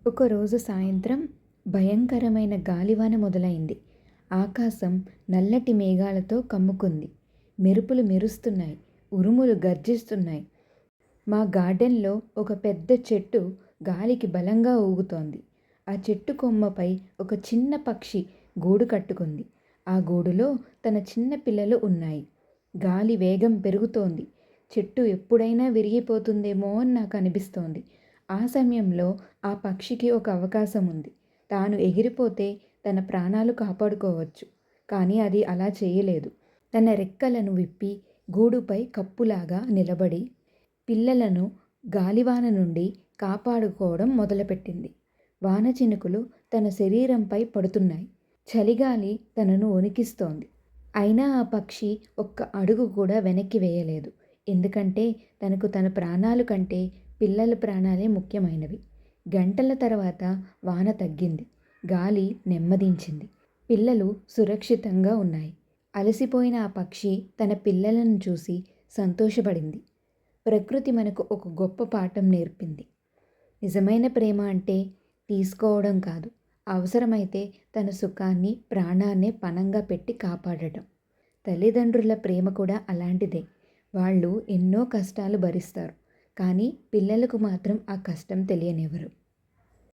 ఒకరోజు సాయంత్రం భయంకరమైన గాలివాన మొదలైంది. ఆకాశం నల్లటి మేఘాలతో కమ్ముకుంది. మెరుపులు మెరుస్తున్నాయి. ఉరుములు గర్జిస్తున్నాయి. మా గార్డెన్‌లో ఒక పెద్ద చెట్టు గాలికి బలంగా ఊగుతోంది. ఆ చెట్టు కొమ్మపై ఒక చిన్న పక్షి గూడు కట్టుకుంది. ఆ గూడులో తన చిన్న పిల్లలు ఉన్నాయి. గాలి వేగం పెరుగుతోంది. చెట్టు ఎప్పుడైనా విరిగిపోతుందేమో అని నాకు అనిపిస్తోంది. ఆ సమయంలో ఆ పక్షికి ఒక అవకాశం ఉంది. తాను ఎగిరిపోతే తన ప్రాణాలు కాపాడుకోవచ్చు. కానీ అది అలా చేయలేదు. తన రెక్కలను విప్పి గూడుపై కప్పులాగా నిలబడి పిల్లలను గాలివాన నుండి కాపాడుకోవడం మొదలుపెట్టింది. వాన చినుకులు తన శరీరంపై పడుతున్నాయి. చలిగాలి తనను వణికిస్తోంది. అయినా ఆ పక్షి ఒక్క అడుగు కూడా వెనక్కి వేయలేదు. ఎందుకంటే తనకు తన ప్రాణాల కంటే పిల్లల ప్రాణాలే ముఖ్యమైనవి. గంటల తర్వాత వాన తగ్గింది. గాలి నెమ్మదించింది. పిల్లలు సురక్షితంగా ఉన్నాయి. అలసిపోయిన ఆ పక్షి తన పిల్లలను చూసి సంతోషపడింది. ప్రకృతి మనకు ఒక గొప్ప పాఠం నేర్పింది. నిజమైన ప్రేమ అంటే తీసుకోవడం కాదు, అవసరమైతే తన సుఖాన్ని, ప్రాణాన్నే పణంగా పెట్టి కాపాడటం. తల్లిదండ్రుల ప్రేమ కూడా అలాంటిదే. వాళ్ళు ఎన్నో కష్టాలు భరిస్తారు. కానీ పిల్లలకు మాత్రం ఆ కష్టం తెలియనివ్వరు.